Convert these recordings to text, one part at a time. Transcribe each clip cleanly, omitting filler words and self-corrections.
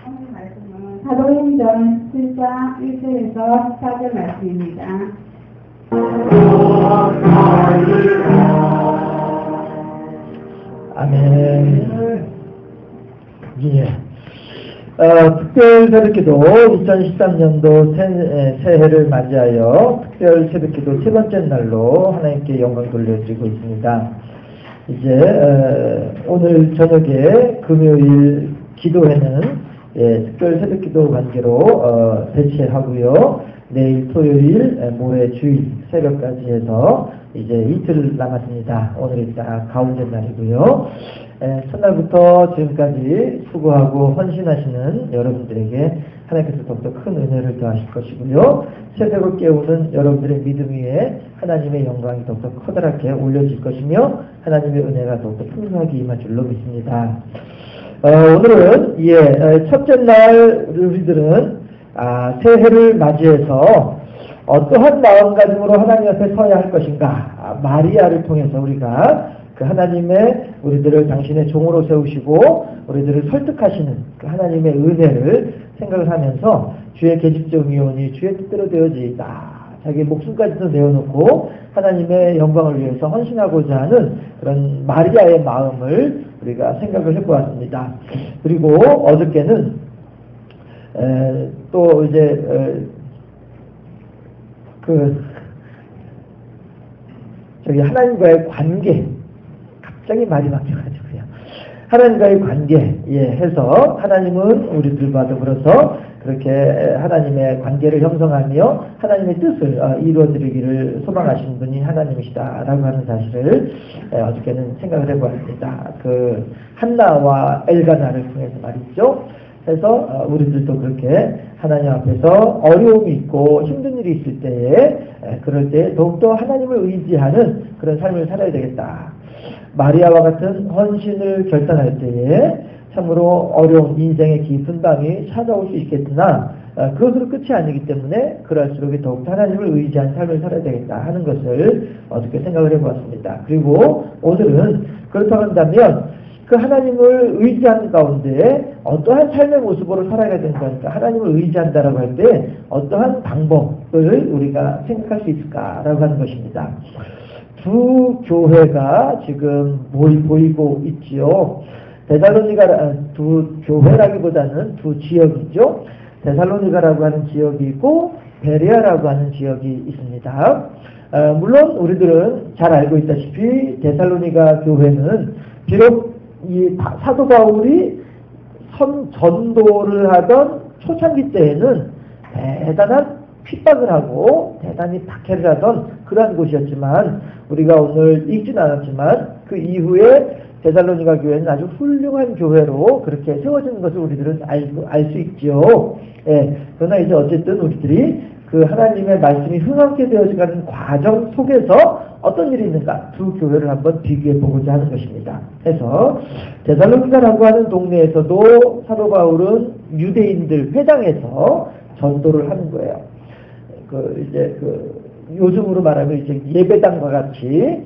오늘 말씀은 사도행전 7장 1절에서 14절 말씀입니다. 아멘. 예. 특별 새벽기도 2013년도 새해를 맞이하여 특별 새벽기도 세 번째 날로 하나님께 영광 돌려드리고 있습니다. 이제 오늘 저녁에 금요일 기도회는 특별 새벽기도 관계로 대체하고요. 내일 토요일, 모레 주일 새벽까지 해서 이제 이틀 남았습니다. 오늘이 딱 가운데 날이고요. 첫날부터 지금까지 수고하고 헌신하시는 여러분들에게 하나님께서 더욱더 큰 은혜를 더하실 것이고요. 새벽을 깨우는 여러분들의 믿음 위에 하나님의 영광이 더욱더 커다랗게 올려질 것이며 하나님의 은혜가 더욱더 풍성하게 임할 줄로 믿습니다. 오늘은 첫째 날 우리들은 새해를 맞이해서 어떠한 마음가짐으로 하나님 앞에 서야 할 것인가, 마리아를 통해서 우리가 그 하나님의 우리들을 당신의 종으로 세우시고 우리들을 설득하시는 그 하나님의 은혜를 생각을 하면서 주의 계집종이오니 주의 뜻대로 되어지이다. 자기 목숨까지도 내어놓고 하나님의 영광을 위해서 헌신하고자 하는 그런 마리아의 마음을 우리가 생각을 해보았습니다. 그리고 어저께는 또 이제 하나님과의 관계, 갑자기 말이 바뀌어가지고요. 하나님과의 관계, 해서 하나님은 우리들과 더불어서 그렇게 하나님의 관계를 형성하며 하나님의 뜻을 이루어드리기를 소망하시는 분이 하나님이시다라고 하는 사실을 어저께는 생각을 해보았습니다. 그 한나와 엘가나를 통해서 말이죠. 그래서 우리들도 그렇게 하나님 앞에서 어려움이 있고 힘든 일이 있을 때에 그럴 때 더욱더 하나님을 의지하는 그런 삶을 살아야 되겠다. 마리아와 같은 헌신을 결단할 때에 참으로 어려운 인생의 깊은 밤이 찾아올 수 있겠으나 그것으로 끝이 아니기 때문에 그럴수록 더욱더 하나님을 의지한 삶을 살아야 되겠다 하는 것을 어떻게 생각을 해보았습니다. 그리고 오늘은 그렇다고 한다면 그 하나님을 의지하는 가운데 어떠한 삶의 모습으로 살아가야 되는 거니까 하나님을 의지한다라고 할 때 어떠한 방법을 우리가 생각할 수 있을까라고 하는 것입니다. 두 교회가 지금 보이고 있지요. 두 교회라기보다는 두 지역이죠. 데살로니가라고 하는 지역이 있고 베레아라고 하는 지역이 있습니다. 물론 우리들은 잘 알고 있다시피 데살로니가 교회는 비록 이 사도 바울이 전도를 하던 초창기 때에는 대단한 핍박을 하고 대단히 박해를 하던 그러한 곳이었지만 우리가 오늘 읽지는 않았지만 그 이후에 데살로니가 교회는 아주 훌륭한 교회로 그렇게 세워지는 것을 우리들은 알 수 있죠. 그러나 이제 어쨌든 우리들이 그 하나님의 말씀이 흥하게 되어지는 과정 속에서 어떤 일이 있는가 두 교회를 한번 비교해 보고자 하는 것입니다. 그래서 데살로니가라고 하는 동네에서도 사도 바울은 유대인들 회당에서 전도를 하는 거예요. 요즘으로 말하면 이제 예배당과 같이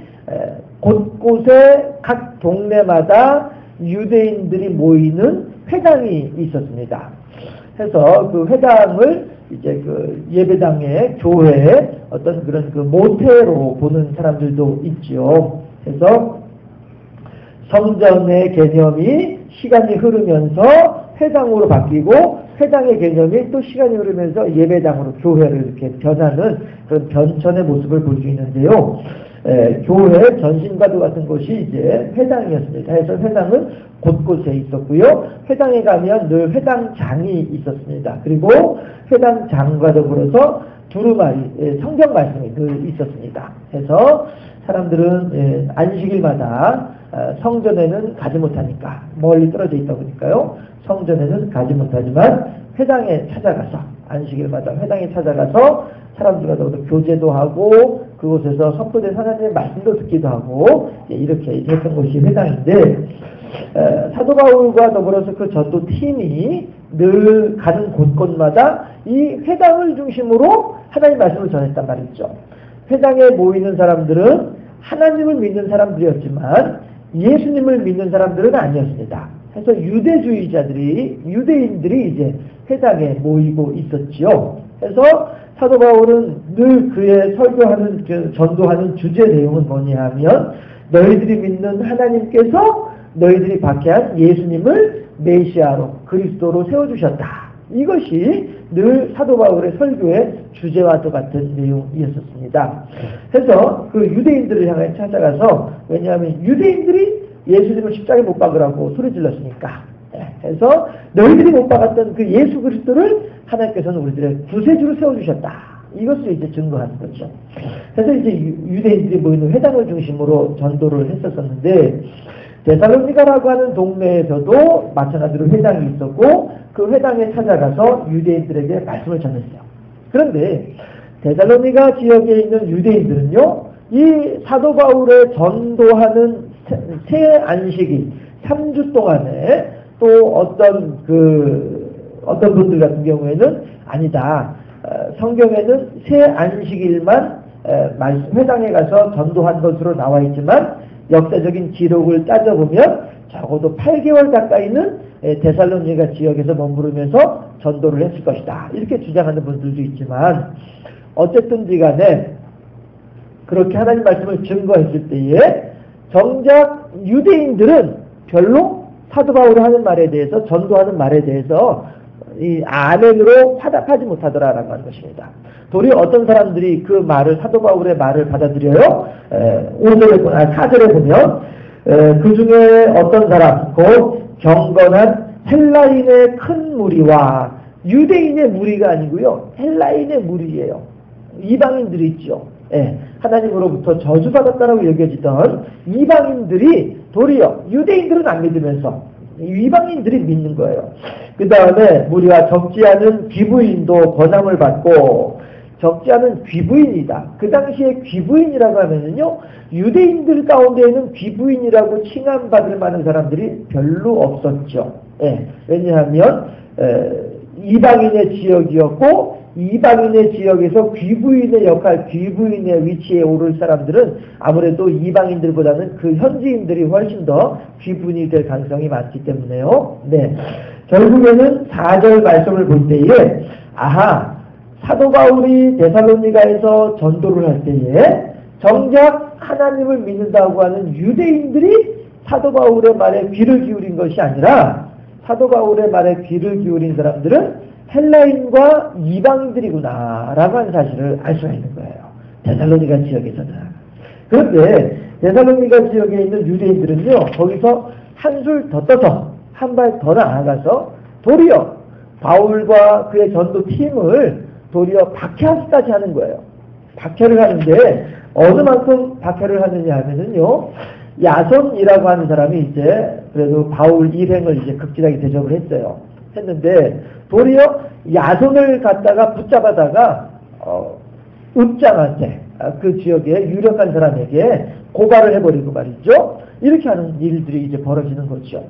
곳곳에 각 동네마다 유대인들이 모이는 회당이 있었습니다. 그래서 그 회당을 이제 그 예배당의 교회의 어떤 그런 그 모태로 보는 사람들도 있지요. 그래서 성전의 개념이 시간이 흐르면서 회당으로 바뀌고 회당의 개념이 또 시간이 흐르면서 예배당으로 교회를 이렇게 변하는 그런 변천의 모습을 볼 수 있는데요. 교회 전신과도 같은 곳이 이제 회당이었습니다. 그래서 회당은 곳곳에 있었고요. 회당에 가면 늘 회당장이 있었습니다. 그리고 회당장과 더불어서 두루마리, 성경 말씀이 늘 있었습니다. 그래서 사람들은 안식일마다 성전에는 가지 못하니까 멀리 떨어져 있다 보니까요. 성전에는 가지 못하지만 회당에 찾아가서 안식일마다 회당에 찾아가서 사람들과 더불어 교제도 하고 그곳에서 선포된 하나님의 말씀도 듣기도 하고 이렇게 했던 곳이 회당인데 사도 바울과 더불어서 그 전도팀이 늘 가는 곳곳마다 이 회당을 중심으로 하나님의 말씀을 전했단 말이죠. 회당에 모이는 사람들은 하나님을 믿는 사람들이었지만 예수님을 믿는 사람들은 아니었습니다. 해서 유대인들이 이제 회당에 모이고 있었지요. 그래서 사도 바울은 늘 그의 설교하는, 전도하는 주제 내용은 뭐냐 하면, 너희들이 믿는 하나님께서 너희들이 박해한 예수님을 메시아로, 그리스도로 세워주셨다. 이것이 늘 사도 바울의 설교의 주제와 똑같은 내용이었습니다. 그래서 그 유대인들을 향해 찾아가서, 왜냐하면 유대인들이 예수님을 십자가에 못 박으라고 소리 질렀으니까. 그래서 너희들이 못 박았던 그 예수 그리스도를 하나님께서는 우리들의 구세주로 세워주셨다. 이것을 이제 증거하는 거죠. 그래서 이제 유대인들이 모이는 회당을 중심으로 전도를 했었었는데, 데살로니가라고 하는 동네에서도 마찬가지로 회당이 있었고, 그 회당에 찾아가서 유대인들에게 말씀을 전했어요. 그런데 데살로니가 지역에 있는 유대인들은요, 이 사도 바울의 전도하는 새 안식일 3주 동안에 또 어떤 분들 같은 경우에는 아니다. 성경에는 새 안식일만 회당에 가서 전도한 것으로 나와 있지만 역사적인 기록을 따져보면 적어도 8개월 가까이는 데살로니가 지역에서 머무르면서 전도를 했을 것이다. 이렇게 주장하는 분들도 있지만 어쨌든지 간에 그렇게 하나님 말씀을 증거했을 때에 정작 유대인들은 별로 사도 바울이 하는 말에 대해서, 전도하는 말에 대해서 이 아멘으로 화답하지 못하더라라고 하는 것입니다. 도리어 어떤 사람들이 그 말을, 사도 바울의 말을 받아들여요? 4절에 보면 그 중에 어떤 사람, 곧 경건한 헬라인의 큰 무리와, 유대인의 무리가 아니고요, 헬라인의 무리예요. 이방인들이 있죠. 하나님으로부터 저주받았다라고 여겨지던 이방인들이 도리어 유대인들은 안 믿으면서 이방인들이 믿는 거예요. 그 다음에 무리와 적지 않은 귀부인도 권함을 받고, 적지 않은 귀부인이다. 그 당시에 귀부인이라고 하면은요, 유대인들 가운데에는 귀부인이라고 칭함받을 만한 사람들이 별로 없었죠. 왜냐하면 이방인의 지역이었고, 이방인의 지역에서 귀부인의 역할, 귀부인의 위치에 오를 사람들은 아무래도 이방인들보다는 그 현지인들이 훨씬 더 귀부인이 될 가능성이 많기 때문에요. 결국에는 4절 말씀을 볼 때에, 사도 바울이 데살로니가에서 전도를 할 때에 정작 하나님을 믿는다고 하는 유대인들이 사도 바울의 말에 귀를 기울인 것이 아니라, 사도 바울의 말에 귀를 기울인 사람들은 헬라인과 이방인들이구나 라고 하는 사실을 알 수가 있는 거예요. 데살로니가 지역에서는. 그런데 데살로니가 지역에 있는 유대인들은요, 거기서 한술 더 떠서, 한 발 더 나아가서 도리어 바울과 그의 전도 팀을 도리어 박해하기까지 하는 거예요. 박해를 하는데 어느 만큼 박해를 하느냐 하면은요, 야손이라고 하는 사람이 이제 그래도 바울 일행을 이제 극진하게 대접을 했는데 도리어 야손을 갖다가 붙잡아다가 읍장한테, 그 지역의 유력한 사람에게 고발을 해버리고 말이죠. 이렇게 하는 일들이 이제 벌어지는 거죠.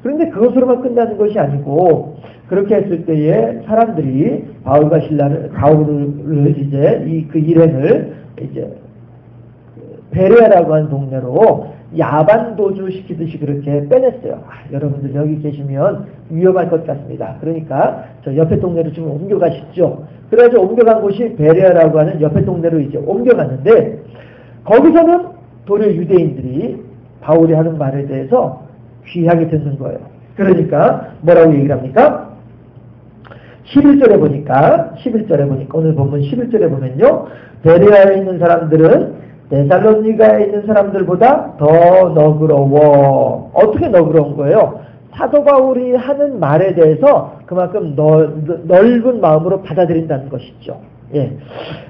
그런데 그것으로만 끝나는 것이 아니고, 그렇게 했을 때에 사람들이 바울을 이제 그 일행을 이제 베레아라고 하는 동네로 야반도주 시키듯이 그렇게 빼냈어요. 여러분들 여기 계시면 위험할 것 같습니다. 그러니까 저 옆에 동네로 좀 옮겨가시죠. 그래가지고 옮겨간 곳이 베레아라고 하는 옆에 동네로 이제 옮겨갔는데, 거기서는 도리어 유대인들이 바울이 하는 말에 대해서 귀하게 듣는 거예요. 그러니까 뭐라고 얘기를 합니까? 11절에 보니까 오늘 본문 11절에 보면요, 베레아에 있는 사람들은 데살로니가에 있는 사람들보다 더 너그러워. 어떻게 너그러운 거예요? 사도 바울이 하는 말에 대해서 그만큼 넓은 마음으로 받아들인다는 것이죠.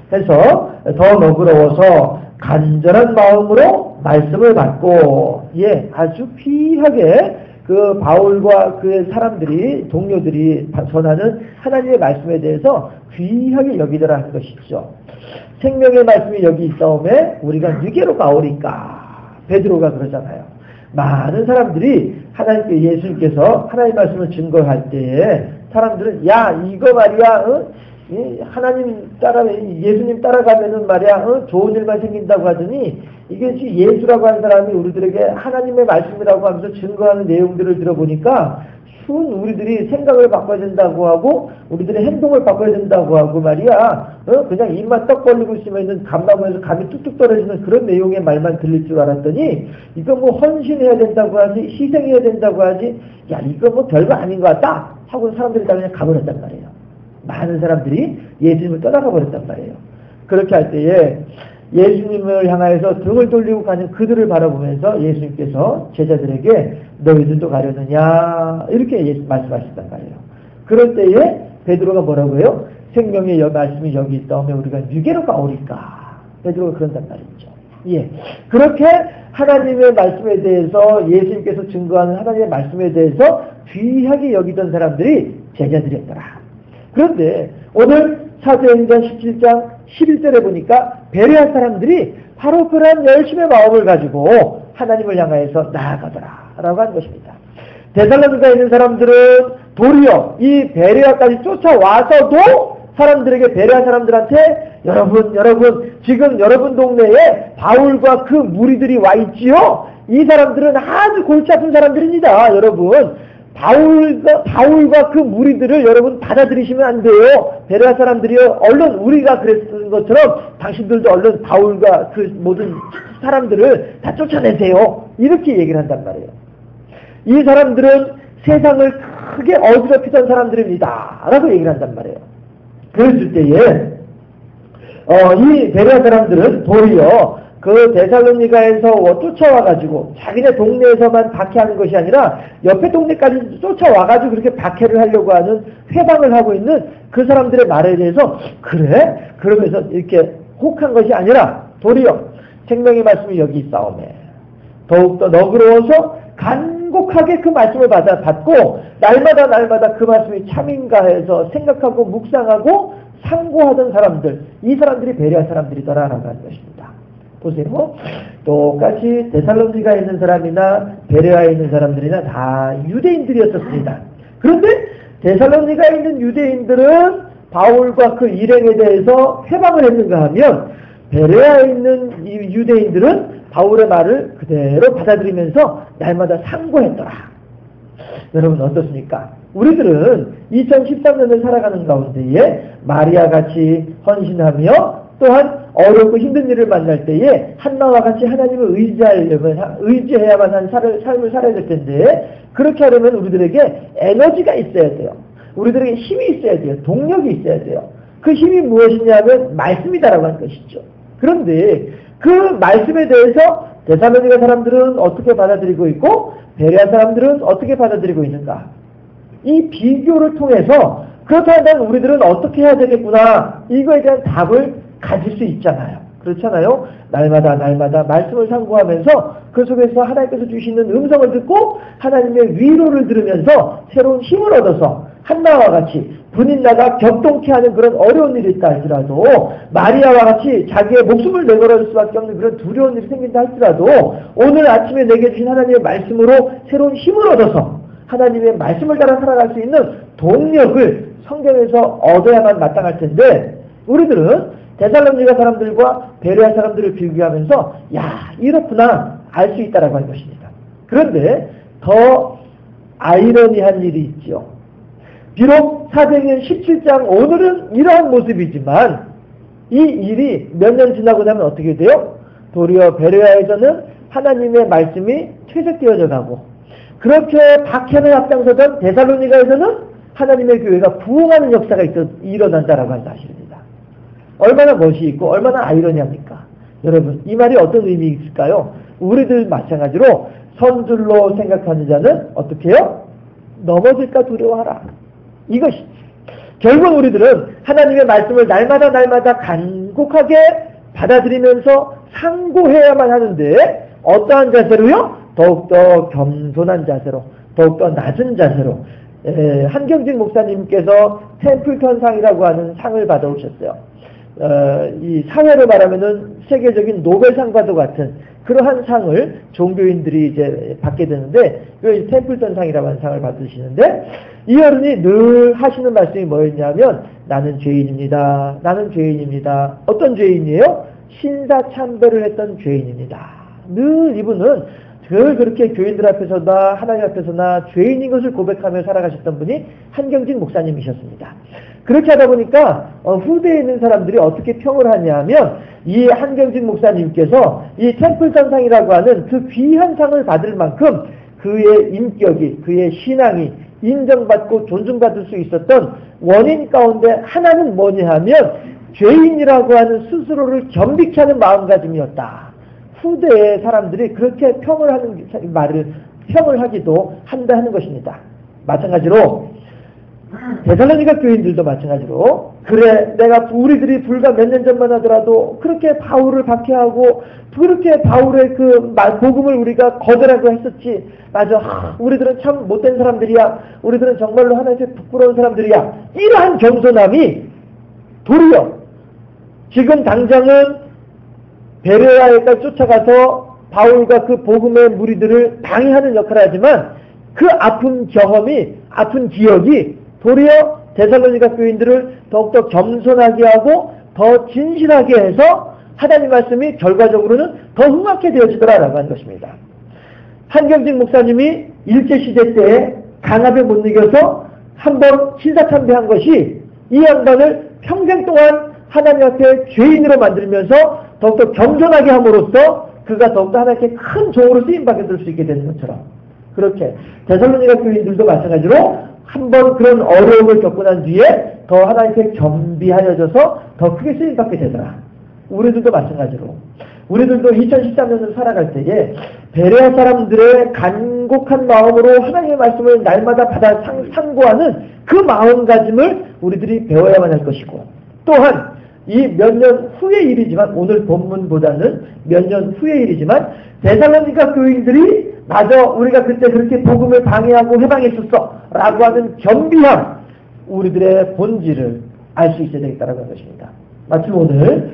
그래서 더 너그러워서 간절한 마음으로 말씀을 받고, 아주 귀하게 그 바울과 그의 사람들이, 동료들이 전하는 하나님의 말씀에 대해서 귀하게 여기더라 하는 것이죠. 생명의 말씀이 여기 있사오매 우리가 누게로 가오리까, 베드로가 그러잖아요. 많은 사람들이 예수님께서 하나님의 말씀을 증거할 때에 사람들은, 야 이거 말이야, 하나님 예수님 따라가면은 말이야, 좋은 일만 생긴다고 하더니, 이게 예수라고 하는 사람이 우리들에게 하나님의 말씀이라고 하면서 증거하는 내용들을 들어보니까, 우리들이 생각을 바꿔야 된다고 하고, 우리들의 행동을 바꿔야 된다고 하고 말이야, 그냥 입만 떡 벌리고 있으면은 감나무에서 감이 뚝뚝 떨어지는 그런 내용의 말만 들릴 줄 알았더니, 이거 뭐 헌신해야 된다고 하지, 희생해야 된다고 하지, 야, 이거 뭐 별거 아닌 것 같다! 하고 사람들이 다 그냥 가버렸단 말이에요. 많은 사람들이 예수님을 떠나가 버렸단 말이에요. 그렇게 할 때에 예수님을 향하여서 등을 돌리고 가는 그들을 바라보면서 예수님께서 제자들에게 너희들도 가려느냐 이렇게 말씀하셨단 말이에요. 그럴 때에 베드로가 뭐라고 해요? 생명의 말씀이 여기 있다면 우리가 유괴로 가오리까. 베드로가 그런단 말이죠. 예, 그렇게 하나님의 말씀에 대해서 예수님께서 증거하는 하나님의 말씀에 대해서 귀하게 여기던 사람들이 제자들이었더라. 그런데 오늘 사도행전 17장 11절에 보니까 베레아 사람들이 바로 그러한 열심의 마음을 가지고 하나님을 향하여서 나아가더라 라고 하는 것입니다. 데살로니가에 있는 사람들은 도리어 이 베레아까지 쫓아와서도 사람들에게, 베레아 사람들한테 여러분 지금 여러분 동네에 바울과 그 무리들이 와 있지요? 이 사람들은 아주 골치 아픈 사람들입니다. 여러분 바울과 그 무리들을 여러분 받아들이시면 안 돼요. 베레아 사람들이요, 얼른 우리가 그랬던 것처럼 당신들도 얼른 바울과 그 모든 사람들을 다 쫓아내세요. 이렇게 얘기를 한단 말이에요. 이 사람들은 세상을 크게 어지럽히던 사람들입니다 라고 얘기를 한단 말이에요. 그랬을 때에 이 베레아 사람들은 도리어 그 데살로니가에서 쫓아와가지고 자기네 동네에서만 박해하는 것이 아니라 옆에 동네까지 쫓아와가지고 그렇게 박해를 하려고 하는, 회방을 하고 있는 그 사람들의 말에 대해서 그래? 그러면서 이렇게 혹한 것이 아니라 도리어 생명의 말씀이 여기 있사오매 더욱더 너그러워서 간곡하게 그 말씀을 받고 날마다 그 말씀이 참인가 해서 생각하고 묵상하고 상고하던 사람들, 이 사람들이 베레아 사람들이더라라고 하는 것입니다. 보세요. 똑같이 데살로니가에 있는 사람이나 베레아에 있는 사람들이나 다 유대인들이었었습니다. 그런데 데살로니가에 있는 유대인들은 바울과 그 일행에 대해서 회방을 했는가 하면, 베레아에 있는 이 유대인들은 바울의 말을 그대로 받아들이면서 날마다 상고했더라. 여러분 어떻습니까? 우리들은 2013년을 살아가는 가운데에 마리아같이 헌신하며 또한 어렵고 힘든 일을 만날 때에 한나와 같이 하나님을 의지해야만 한 삶을 살아야 될 텐데, 그렇게 하려면 우리들에게 에너지가 있어야 돼요. 우리들에게 힘이 있어야 돼요. 동력이 있어야 돼요. 그 힘이 무엇이냐면 말씀이다라고 하는 것이죠. 그런데 그 말씀에 대해서 데살로니가 사람들은 어떻게 받아들이고 있고 베레아 사람들은 어떻게 받아들이고 있는가? 이 비교를 통해서 그렇다면 우리들은 어떻게 해야 되겠구나, 이거에 대한 답을 가질 수 있잖아요. 그렇잖아요. 날마다 말씀을 상고하면서 그 속에서 하나님께서 주시는 음성을 듣고 하나님의 위로를 들으면서 새로운 힘을 얻어서 한나와 같이 분인나가 격동케 하는 그런 어려운 일이 있다 할지라도, 마리아와 같이 자기의 목숨을 내걸을 수밖에 없는 그런 두려운 일이 생긴다 할지라도, 오늘 아침에 내게 주신 하나님의 말씀으로 새로운 힘을 얻어서 하나님의 말씀을 따라 살아갈 수 있는 동력을 성경에서 얻어야만 마땅할 텐데, 우리들은 데살로니가 사람들과 베레아 사람들을 비교하면서 야, 이렇구나 알 수 있다라고 하는 것입니다. 그런데 더 아이러니한 일이 있죠. 비록 사도행전 17장 오늘은 이러한 모습이지만 이 일이 몇 년 지나고 나면 어떻게 돼요? 도리어 베레아에서는 하나님의 말씀이 퇴색되어져 가고, 그렇게 박해를 앞장서던 데살로니가에서는 하나님의 교회가 부흥하는 역사가 일어난다라고 하는 사실입니다. 얼마나 멋이 있고 얼마나 아이러니합니까? 여러분, 이 말이 어떤 의미 있을까요? 우리들 마찬가지로 선줄로 생각하는 자는 어떻게 해요? 넘어질까 두려워하라. 이것이 결국 우리들은 하나님의 말씀을 날마다 간곡하게 받아들이면서 상고해야만 하는데, 어떠한 자세로요? 더욱더 겸손한 자세로, 더욱더 낮은 자세로. 한경직 목사님께서 템플턴 상이라고 하는 상을 받아오셨어요. 이 사회로 말하면은 세계적인 노벨상과도 같은 그러한 상을 종교인들이 이제 받게 되는데, 그 템플턴 상이라고 하는 상을 받으시는데, 이 어른이 늘 하시는 말씀이 뭐였냐면, 나는 죄인입니다. 나는 죄인입니다. 어떤 죄인이에요? 신사참배를 했던 죄인입니다. 늘 이분은 늘 그렇게 교인들 앞에서나 하나님 앞에서나 죄인인 것을 고백하며 살아가셨던 분이 한경직 목사님이셨습니다. 그렇게 하다 보니까 후대에 있는 사람들이 어떻게 평을 하냐면, 이 한경직 목사님께서 이 템플턴상이라고 하는 그 귀한 상을 받을 만큼 그의 인격이, 그의 신앙이 인정받고 존중받을 수 있었던 원인 가운데 하나는 뭐냐 하면, 죄인이라고 하는 스스로를 겸비케 하는 마음가짐이었다. 후대의 사람들이 그렇게 평을 하기도 한다 하는 것입니다. 마찬가지로 데살로니가 교인들도 마찬가지로, 그래 내가 우리들이 불과 몇 년 전만 하더라도 그렇게 바울을 박해하고 그렇게 바울의 그 복음을 우리가 거절하고 했었지. 맞아, 우리들은 참 못된 사람들이야. 우리들은 정말로 하나님께 부끄러운 사람들이야. 이러한 겸손함이 도리어 지금 당장은 베레아에까지 쫓아가서 바울과 그 복음의 무리들을 방해하는 역할을 하지만, 그 아픈 경험이, 아픈 기억이 도리어 데살로니가 교인들을 더욱더 겸손하게 하고 더 진실하게 해서 하나님 말씀이 결과적으로는 더 흠악게 되어지더라라고 하는 것입니다. 한경직 목사님이 일제시대 때에 강압에 못 이겨서 한번 신사참배한 것이 이 양반을 평생 동안 하나님 앞에 죄인으로 만들면서 더욱더 겸손하게 함으로써 그가 더욱더 하나님께 큰 종으로 쓰임받게 될 수 있게 되는 것처럼, 그렇게 데살로니가 교인들도 마찬가지로 한번 그런 어려움을 겪고 난 뒤에 더 하나님께 겸비하여져서 더 크게 쓰임받게 되더라. 우리들도 마찬가지로, 우리들도 2013년을 살아갈 때에 베레아 사람들의 간곡한 마음으로 하나님의 말씀을 날마다 받아 상고하는 그 마음가짐을 우리들이 배워야만 할 것이고, 또한 이 몇 년 후의 일이지만, 오늘 본문보다는 몇 년 후의 일이지만, 데살로니가 교인들이 마저 우리가 그때 그렇게 복음을 방해하고 해방했었어 라고 하는 겸비함, 우리들의 본질을 알 수 있어야 되겠다라고 하는 것입니다. 마침 오늘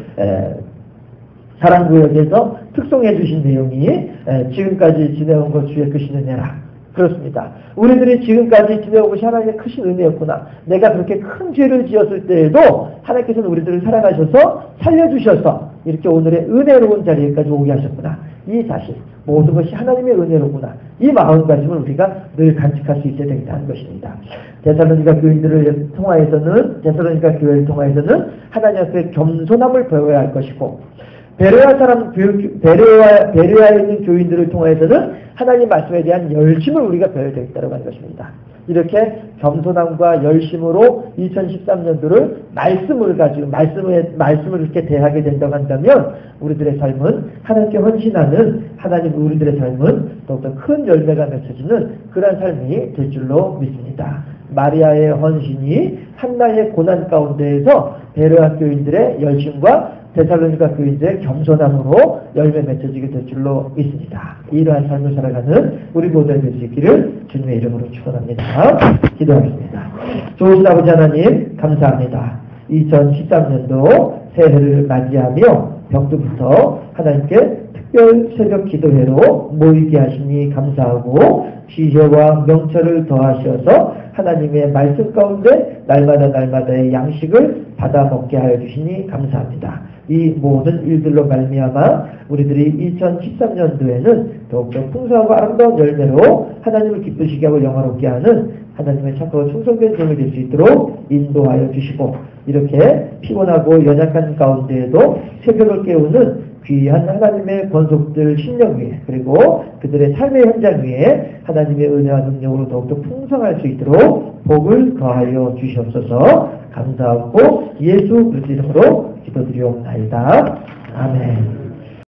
사랑구역에서 특송해 주신 내용이 지금까지 지내온 것 주의 크신 은혜라. 그렇습니다. 우리들이 지금까지 지내온 것이 하나님의 크신 은혜였구나. 내가 그렇게 큰 죄를 지었을 때에도 하나님께서는 우리들을 사랑하셔서 살려주셔서 이렇게 오늘의 은혜로운 자리에까지 오게 하셨구나. 이 사실, 모든 것이 하나님의 은혜로구나. 이 마음가짐을 우리가 늘 간직할 수 있어야 되겠다는 것입니다. 데살로니가 교인들을 통하여서는, 데살로니가 교회를 통하여서는 하나님 앞에 겸손함을 배워야 할 것이고, 베레아에 있는 교인들을 통해서는 하나님 말씀에 대한 열심을 우리가 배워야 되겠다고 하는 것입니다. 이렇게 겸손함과 열심으로 2013년도를 말씀을 가지고 말씀을 이렇게 대하게 된다고 한다면, 우리들의 삶은 하나님께 헌신하는 우리들의 삶은 더욱더 큰 열매가 맺혀지는 그러한 삶이 될 줄로 믿습니다. 마리아의 헌신이 한나의 고난 가운데에서 베레아 교인들의 열심과 데살로니가 교인들의 겸손함으로 열매 맺혀지게 될 줄로 믿습니다. 이러한 삶을 살아가는 우리 모두가 될 수 있기를 주님의 이름으로 축원합니다. 기도하겠습니다. 좋으신 아버지 하나님, 감사합니다. 2013년도 새해를 맞이하며 벽두부터 하나님께 특별 새벽 기도회로 모이게 하시니 감사하고, 지혜와 명철을 더하셔서 하나님의 말씀 가운데 날마다의 양식을 받아 먹게 하여 주시니 감사합니다. 이 모든 일들로 말미암아 우리들이 2013년도에는 더욱더 풍성하고 아름다운 열매로 하나님을 기쁘시게 하고 영화롭게 하는 하나님의 착하고 충성된 종이 될 수 있도록 인도하여 주시고, 이렇게 피곤하고 연약한 가운데에도 새벽을 깨우는 귀한 하나님의 권속들 심령 위에, 그리고 그들의 삶의 현장 위에 하나님의 은혜와 능력으로 더욱더 풍성할 수 있도록 복을 더하여 주시옵소서. 감사하고 예수 그리스도 이름으로 기도드리옵나이다. 아멘.